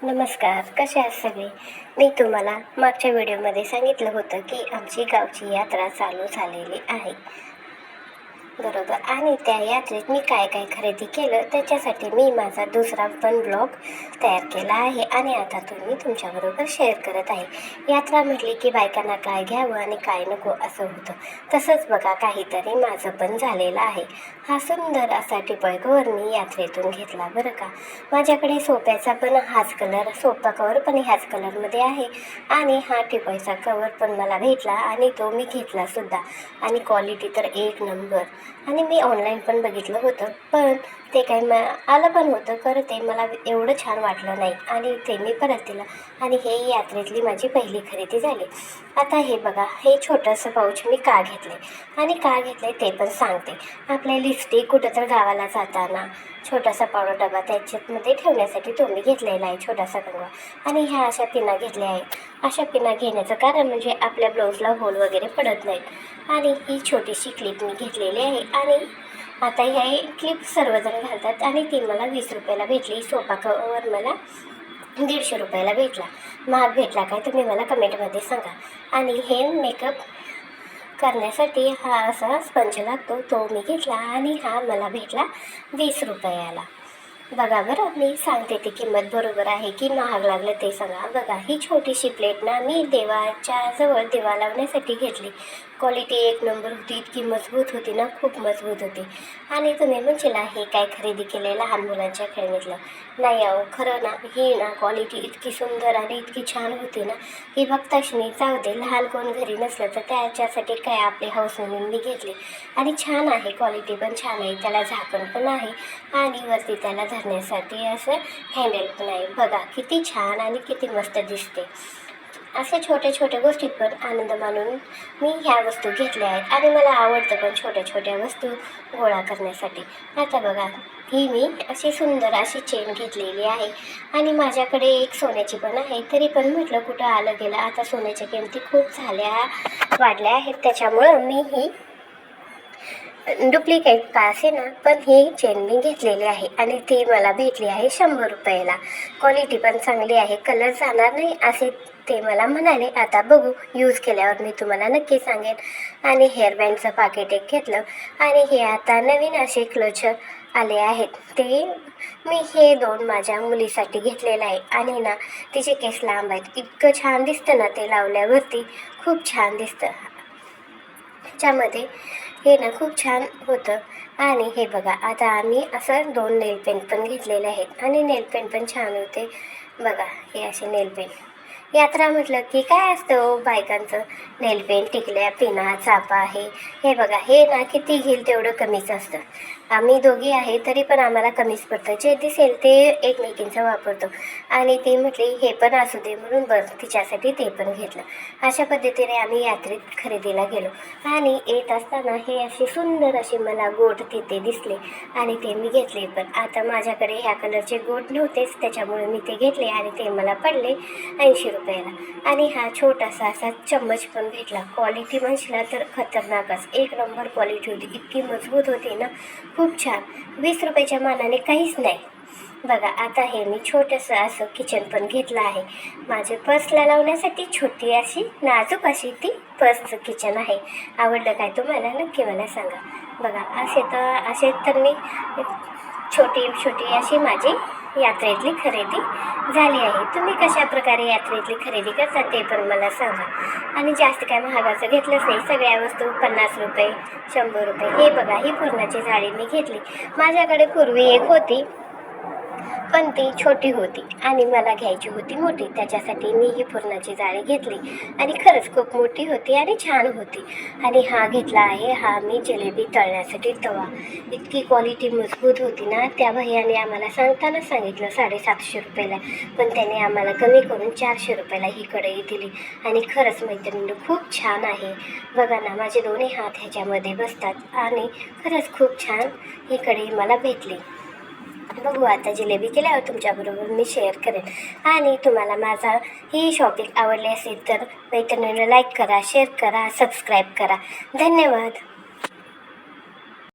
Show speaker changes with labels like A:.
A: नमस्कार, कसे आहात सगळे? मी तुम्हाला मागच्या व्हिडिओमध्ये सांगितलं होतं की आमची गावची यात्रा चालू झालेली आहे, बरोबर. आणि त्या यात्रेत मी काय काय खरेदी केलं त्याच्यासाठी मी माझा दुसरा पण ब्लॉग तयार केला आहे आणि आता तुम्ही तुमच्याबरोबर शेअर करत आहे. यात्रा म्हटली की बायकांना काय घ्यावं आणि काय नको असं होतं. तसंच बघा काहीतरी माझं पण झालेलं आहे. हा सुंदर असा टिपॉय कवर मी यात्रेतून घेतला बरं का. माझ्याकडे सोफ्याचा पण हाच कलर, सोफा कवर पण ह्याच कलरमध्ये आहे आणि हा टिपॉयचा कवर पण मला भेटला आणि तो मी घेतला सुद्धा. आणि क्वालिटी तर एक नंबर. आणि मी ऑनलाईन पण बघितलं होतं, पण ते काही आलं पण होतं खरं, ते मला एवढं छान वाटलं नाही आणि ते मी परत दिलं. आणि हे यात्रेतली माझी पहिली खरेदी झाली. आता हे बघा, हे छोटंसं पाऊच मी का घेतले आणि का घेतले ते पण सांगते. आपल्या लिपस्टिक कुठं तर गावाला जाताना छोटासा पावडर डबा त्याच्यामध्ये ठेवण्यासाठी तो मी घेतलेला आहे, छोटासा कंगवा. आणि ह्या अशा पिना घेतल्या आहेत. अशा पिना घेण्याचं कारण म्हणजे आपल्या ब्लाऊजला होल वगैरे पडत नाहीत. आणि ही छोटीशी क्लिप मी घेतलेली आहे आणि आता हे क्लिप सर्वजण घालतात आणि ती मला 20 रुपयाला भेटली. सोफा कवर मला 150 रुपयाला भेटला. महाग भेटला काय तुम्ही मला कमेंटमध्ये सांगा. आणि हे मेकअप करण्यासाठी हा असा स्पंज लागतो, तो मी घेतला आणि हा मला भेटला 20 रुपयाला. बघा बरं, मी सांगते ती किंमत बरोबर आहे की महाग लागलं ते सांगा. बघा, ही छोटीशी प्लेट ना मी देवाच्या जवळ दिवा लावण्यासाठी घेतली. क्वालिटी एक नंबर होती, इतकी मजबूत होती ना, खूप मजबूत होती. आणि तुम्ही म्हणशील हे काय खरेदी केले लहान मुलांच्या खेळणीतलं? नाही अहो, खरं ना, ही ना क्वालिटी इतकी सुंदर आणि इतकी छान होती ना की बघताच मी जाऊ दे, लहान कोण घरी नसलं तर त्याच्यासाठी काय आपली हौस म्हणून मी घेतली. आणि छान आहे, क्वालिटी पण छान आहे, त्याला झाकण पण आहे आणि वरती त्याला धरण्यासाठी असं हँडल पण आहे. बघा किती छान आणि किती मस्त दिसते. अशा छोट्या छोट्या गोष्टीत पण आनंद मानून मी ह्या वस्तू घेतल्या आहेत आणि मला आवडतं पण छोट्या छोट्या वस्तू गोळा करण्यासाठी. आता बघा, ही मी अशी सुंदर अशी चेन घेतलेली आहे आणि माझ्याकडे एक सोन्याची पण आहे. तरी पण म्हटलं कुठं आलं गेलं, आता सोन्याच्या किमती खूप वाढल्या आहेत, त्याच्यामुळं मी ही डुप्लिकेट का असे ना, पण ही चेन मी घेतलेली आहे आणि ती मला भेटली आहे 100 रुपयाला. क्वालिटी पण चांगली आहे, कलर जाणार नाही असे ते मला म्हणाले. आता बघू, यूज केल्यावर मी तुम्हाला नक्की सांगेन. आणि हेअरबँडचं पाकिट एक घेतलं आणि हे आता नवीन असे क्लोचर आले आहेत, ते मी हे 2 माझ्या मुलीसाठी घेतलेलं आहे. आणि ना, तिचे केस लांब आहेत, इतकं छान दिसतं ना ते लावल्यावरती, खूप छान दिसतं. ह्याच्यामध्ये हे ना खूप छान होतं. आणि हे बघा, आता आम्ही असं 2 नेल पेंट पण घेतलेले आहेत आणि नेल पेंट पण छान होते. बघा, हे असे नेल पेंट. यात्रा म्हटलं की काय असतं बायकांचं, नेल पेंट, टिकल्या, पिना, चापा आहे. हे बघा, हे ना किती घेईल तेवढं कमीच असतं. आम्ही दोघी आहे तरी पण आम्हाला कमीच पडतं, जे दिसेल ते एकमेकींचं वापरतो. आणि ती म्हटली हे पण असू दे म्हणून बरं तिच्यासाठी ते पण घेतलं. अशा पद्धतीने आम्ही यात्रेत खरेदीला गेलो आणि येत असताना हे असे सुंदर असे मला गोट तिथे दिसले आणि ते मी घेतले. पण आता माझ्याकडे ह्या कलरचे गोट नव्हतेच, त्याच्यामुळे मी ते घेतले आणि ते मला पडले 80 रुपयाला. आणि हा छोटासा असा चम्मच पण भेटला. क्वालिटी म्हणशीला तर खतरनाकच, एक नंबर क्वालिटी होती, इतकी मजबूत होती ना, खूप छान. 20 रुपयाच्या मानाने काहीच नाही. बघा, आता हे मी छोटंसं असं किचन पण घेतलं आहे माझे पर्सला लावण्यासाठी. छोटी अशी नाजूक अशी ती पर्सचं किचन आहे. आवडलं काय तुम्हाला? नक्की मला सांगा. बघा, असे तर मी छोटी छोटी अशी माझी यात्रेतली खरेदी झाली आहे. तुम्ही कशा प्रकारे यात्रेतली खरेदी करता ते पण मला सांगा. आणि जास्त काय महागाचं घेतलंच नाही, सगळ्या वस्तू 50 रुपये, 100 रुपये. हे बघा, ही पुरणाची जाळी मी घेतली. माझ्याकडे पूर्वी एक होती पण ती छोटी होती आणि मला घ्यायची होती मोठी, त्याच्यासाठी मी ही पुरणाची जाळी घेतली आणि खरंच खूप मोठी होती आणि छान होती. आणि हा घेतला आहे, हा मी जिलेबी तळण्यासाठी तवा. इतकी क्वालिटी मजबूत होती ना, त्या भैयाने आम्हाला सांगताना सांगितलं 750 रुपयाला, पण त्याने आम्हाला कमी करून 400 रुपयाला ही कढई दिली. आणि खरंच मैत्रिणी खूप छान आहे. बघा ना, माझे दोन्ही हात ह्याच्यामध्ये बसतात आणि खरंच खूप छान ही कढई मला भेटली. बघू, आता जिलेबी केल्यावर तुमच्याबरोबर मी शेअर करेन. आणि तुम्हाला माझा ही शॉपिंग आवडली असेल तर मैत्रिणींना लाईक करा, शेअर करा, सबस्क्राईब करा. धन्यवाद.